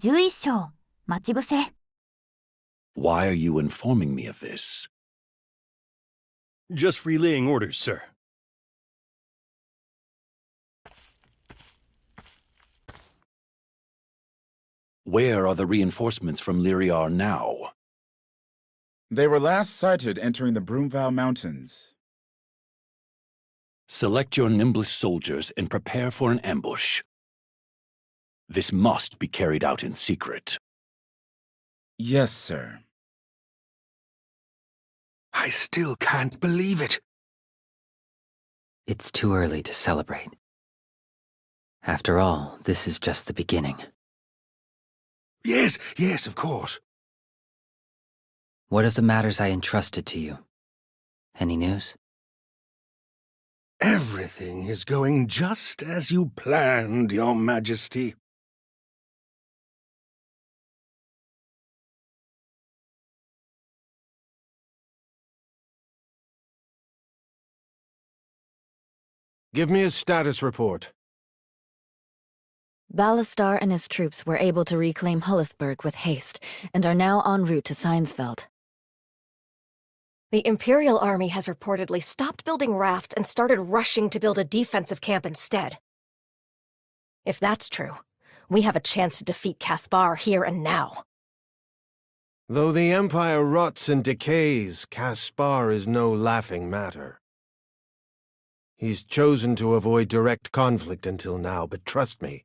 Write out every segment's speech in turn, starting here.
11章、待ち伏せ。Why are you informing me of this? Just relaying orders, sir. Where are the reinforcements from Lyriar now? They were last sighted entering the Broomvow Mountains. Select your nimblest soldiers and prepare for an ambush. This must be carried out in secret. Yes, sir. I still can't believe it. It's too early to celebrate. After all, this is just the beginning. Yes, of course. What of the matters I entrusted to you? Any news? Everything is going just as you planned, Your Majesty. Give me a status report. Ballastar and his troops were able to reclaim Hullisburg with haste, and are now en route to Seinsfeld. The Imperial Army has reportedly stopped building rafts and started rushing to build a defensive camp instead. If that's true, we have a chance to defeat Caspar here and now. Though the Empire rots and decays, Caspar is no laughing matter. He's chosen to avoid direct conflict until now, but trust me,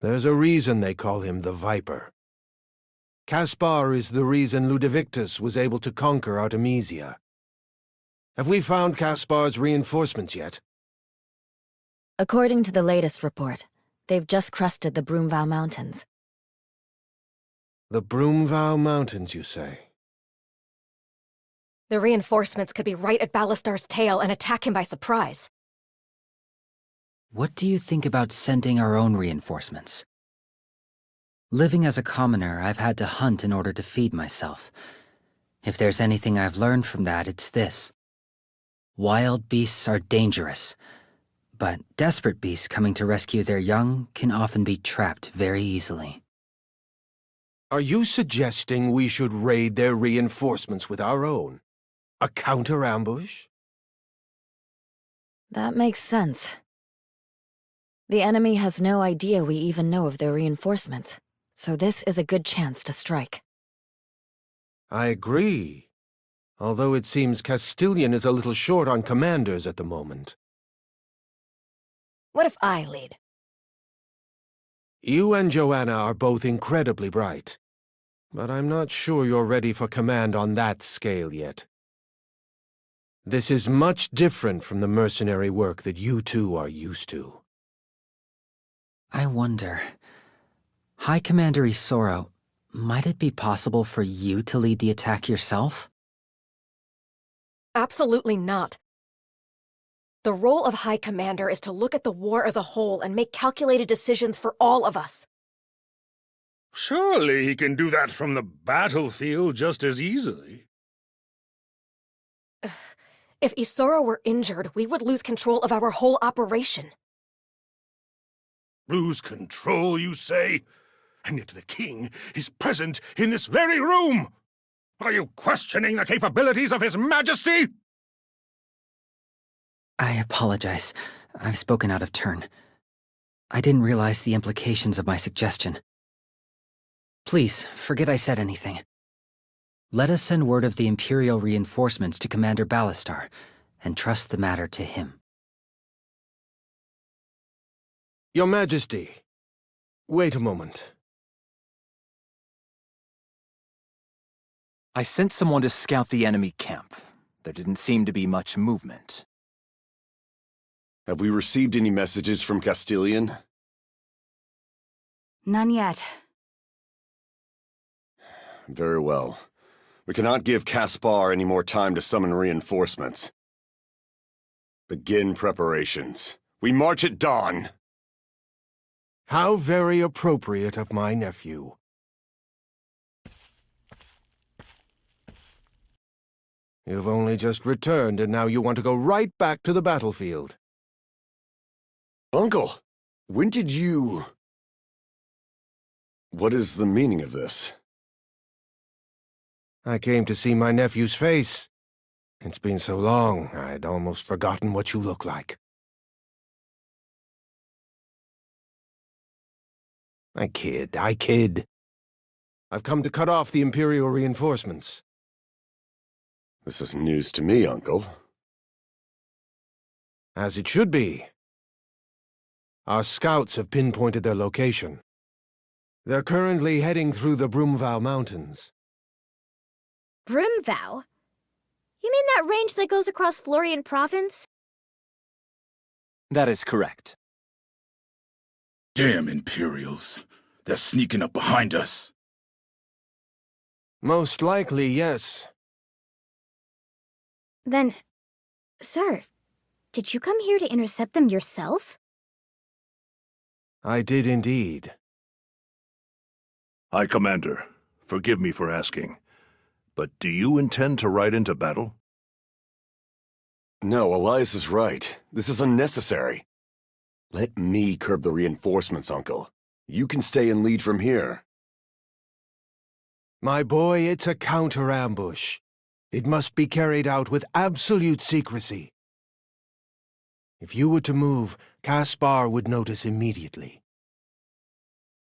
there's a reason they call him the Viper. Caspar is the reason Ludovictus was able to conquer Artemisia. Have we found Caspar's reinforcements yet? According to the latest report, they've just crested the Broomvow Mountains. The Broomvow Mountains, you say? The reinforcements could be right at Ballastar's tail and attack him by surprise. What do you think about sending our own reinforcements? Living as a commoner, I've had to hunt in order to feed myself. If there's anything I've learned from that, it's this. Wild beasts are dangerous, but desperate beasts coming to rescue their young can often be trapped very easily. Are you suggesting we should raid their reinforcements with our own? A counter-ambush? That makes sense. The enemy has no idea we even know of their reinforcements, so this is a good chance to strike. I agree. Although it seems Castilian is a little short on commanders at the moment. What if I lead? You and Joanna are both incredibly bright, but I'm not sure you're ready for command on that scale yet. This is much different from the mercenary work that you two are used to. I wonder... High Commander Isoro, might it be possible for you to lead the attack yourself? Absolutely not. The role of High Commander is to look at the war as a whole and make calculated decisions for all of us. Surely he can do that from the battlefield just as easily. If Isoro were injured, we would lose control of our whole operation. Lose control, you say? And yet the king is present in this very room! Are you questioning the capabilities of His Majesty? I apologize. I've spoken out of turn. I didn't realize the implications of my suggestion. Please, forget I said anything. Let us send word of the Imperial reinforcements to Commander Ballastar, and trust the matter to him. Your Majesty, wait a moment. I sent someone to scout the enemy camp. There didn't seem to be much movement. Have we received any messages from Castilian? None yet. Very well. We cannot give Caspar any more time to summon reinforcements. Begin preparations. We march at dawn. How very appropriate of my nephew. You've only just returned, and now you want to go right back to the battlefield. Uncle, when did you... What is the meaning of this? I came to see my nephew's face. It's been so long, I'd almost forgotten what you look like. I kid. I've come to cut off the Imperial reinforcements. This is news to me, Uncle. As it should be. Our scouts have pinpointed their location. They're currently heading through the Broomvow Mountains. Broomvow? You mean that range that goes across Florian Province? That is correct. Damn Imperials. They're sneaking up behind us. Most likely, yes. Then, sir, did you come here to intercept them yourself? I did indeed. High Commander, forgive me for asking, but do you intend to ride into battle? No, Elias is right. This is unnecessary. Let me curb the reinforcements, Uncle. You can stay and lead from here. My boy, it's a counter-ambush. It must be carried out with absolute secrecy. If you were to move, Caspar would notice immediately.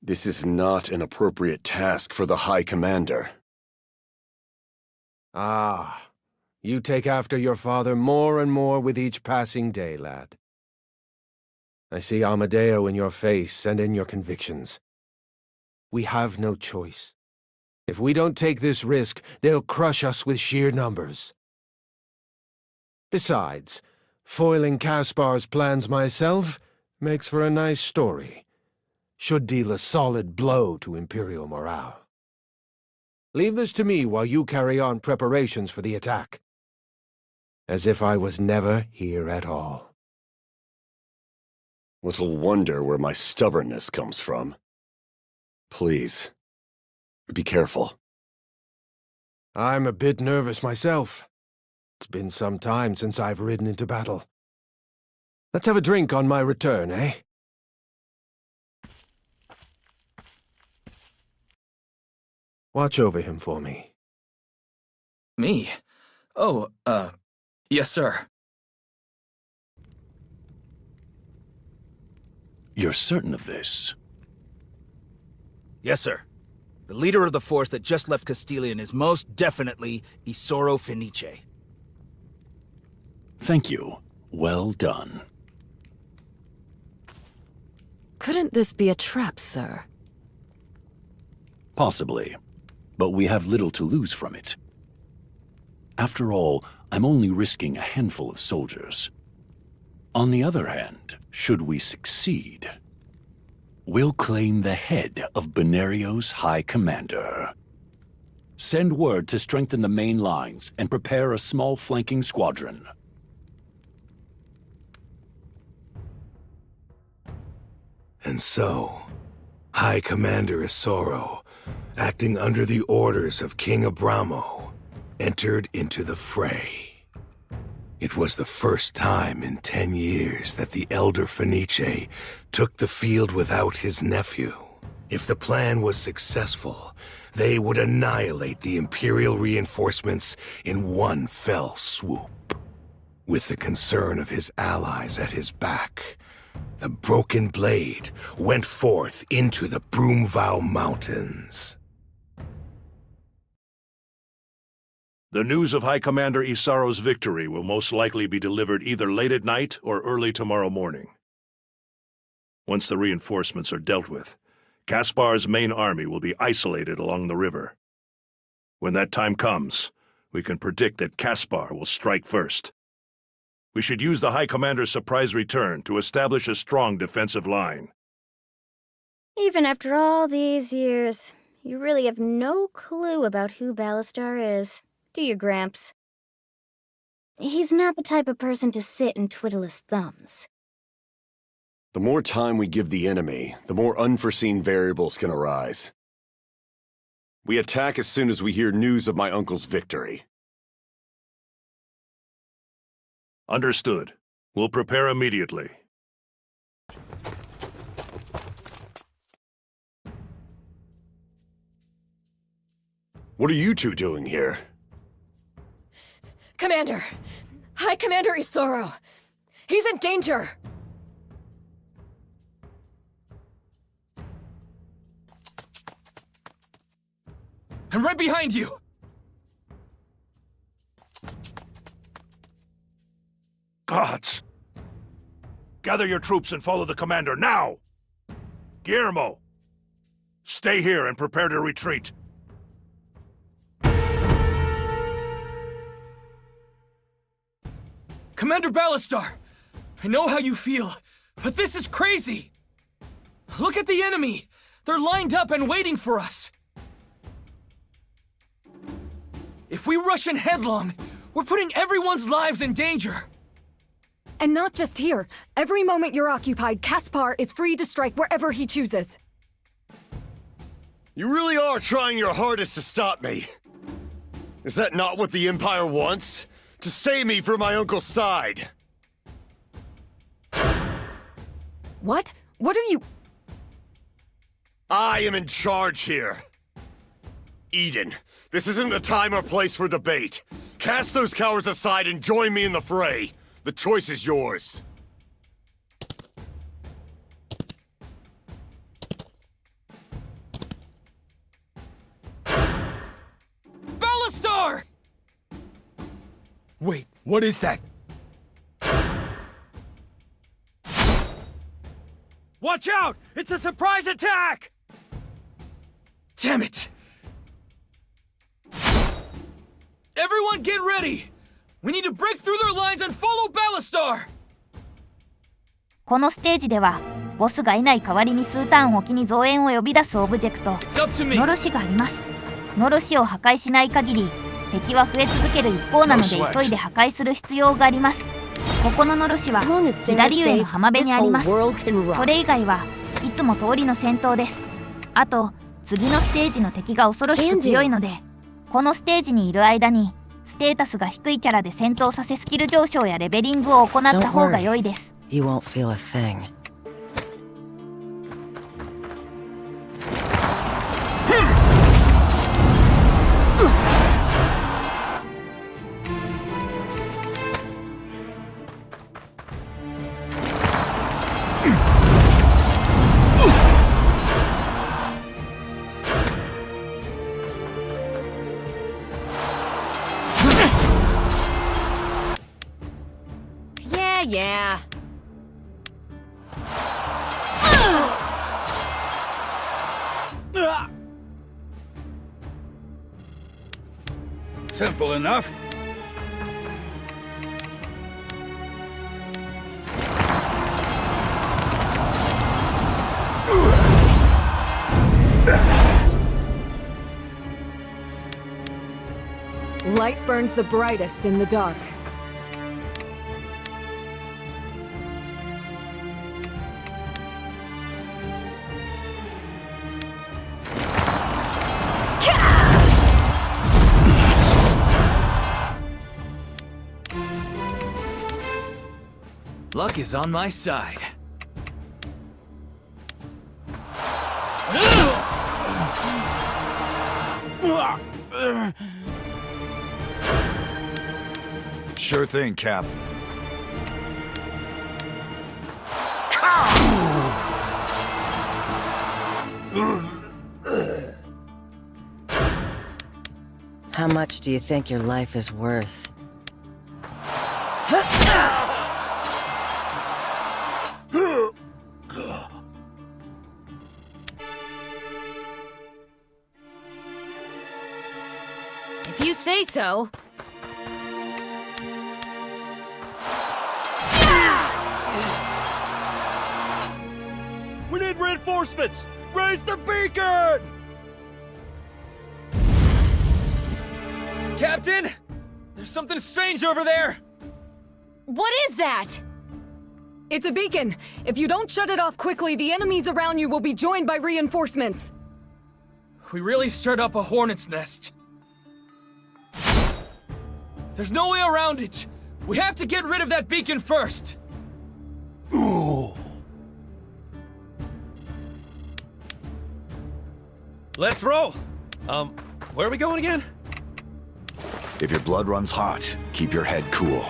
This is not an appropriate task for the High Commander. Ah, you take after your father more and more with each passing day, lad. I see Amadeo in your face and in your convictions. We have no choice. If we don't take this risk, they'll crush us with sheer numbers. Besides, foiling Caspar's plans myself makes for a nice story. Should deal a solid blow to Imperial morale. Leave this to me while you carry on preparations for the attack. As if I was never here at all. Little wonder where my stubbornness comes from. Please, be careful. I'm a bit nervous myself. It's been some time since I've ridden into battle. Let's have a drink on my return, eh? Watch over him for me. Me? Oh, yes, sir. You're certain of this? Yes, sir. The leader of the force that just left Castilian is most definitely Isoro Fenice. Thank you. Well done. Couldn't this be a trap, sir? Possibly. But we have little to lose from it. After all, I'm only risking a handful of soldiers. On the other hand, should we succeed, we'll claim the head of Benario's High Commander. Send word to strengthen the main lines and prepare a small flanking squadron. And so, High Commander Isoro, acting under the orders of King Abramo, entered into the fray. It was the first time in 10 years that the elder Fenice took the field without his nephew. If the plan was successful, they would annihilate the Imperial reinforcements in one fell swoop. With the concern of his allies at his back, the broken blade went forth into the Broomvow Mountains. The news of High Commander Isaro's victory will most likely be delivered either late at night or early tomorrow morning. Once the reinforcements are dealt with, Caspar's main army will be isolated along the river. When that time comes, we can predict that Caspar will strike first. We should use the High Commander's surprise return to establish a strong defensive line. Even after all these years, you really have no clue about who Ballastar is, do you, Gramps? He's not the type of person to sit and twiddle his thumbs. The more time we give the enemy, the more unforeseen variables can arise. We attack as soon as we hear news of my uncle's victory. Understood. We'll prepare immediately. What are you two doing here? Commander! High Commander Isoro! He's in danger! I'm right behind you! Gods! Gather your troops and follow the commander, now! Guillermo! Stay here and prepare to retreat. Commander Ballastar! I know how you feel, but this is crazy! Look at the enemy! They're lined up and waiting for us! If we rush in headlong, we're putting everyone's lives in danger! And not just here. Every moment you're occupied, Caspar is free to strike wherever he chooses. You really are trying your hardest to stop me. Is that not what the Empire wants? To save me from my uncle's side? What? What are you... I am in charge here. Eden, this isn't the time or place for debate. Cast those cowards aside and join me in the fray. The choice is yours. Ballastar! Wait, what is that? Watch out! It's a surprise attack! Damn it! Everyone get ready! We need to break through their lines and follow Ballastar! このステージではボスがいない代わりに数ターンおきに増援を呼び出すオブジェクトのろしがあります。のろしを破壊しない限り敵は増え続ける一方なので急いで破壊する必要があります。ここののろしは左上の浜辺にあります。それ以外はいつも通りの戦闘です。あと次のステージの敵が恐ろしく強いのでこのステージにいる間にステータスが低いキャラで戦闘させスキル上昇やレベリングを行った方が良いです。You won't feel a thing. Yeah. Simple enough. Light burns the brightest in the dark. Luck is on my side. Sure thing, Cap. How much do you think your life is worth? If you say so. We need reinforcements! Raise the beacon! Captain! There's something strange over there! What is that? It's a beacon. If you don't shut it off quickly, the enemies around you will be joined by reinforcements. We really stirred up a hornet's nest. There's no way around it. We have to get rid of that beacon first. Ooh. Let's roll. Where are we going again? If your blood runs hot, keep your head cool.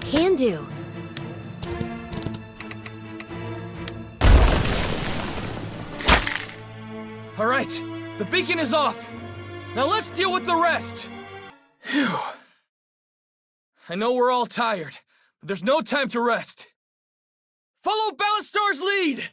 Can do. All right, the beacon is off. Now let's deal with the rest. Phew. I know we're all tired, but there's no time to rest. Follow Ballastar's lead!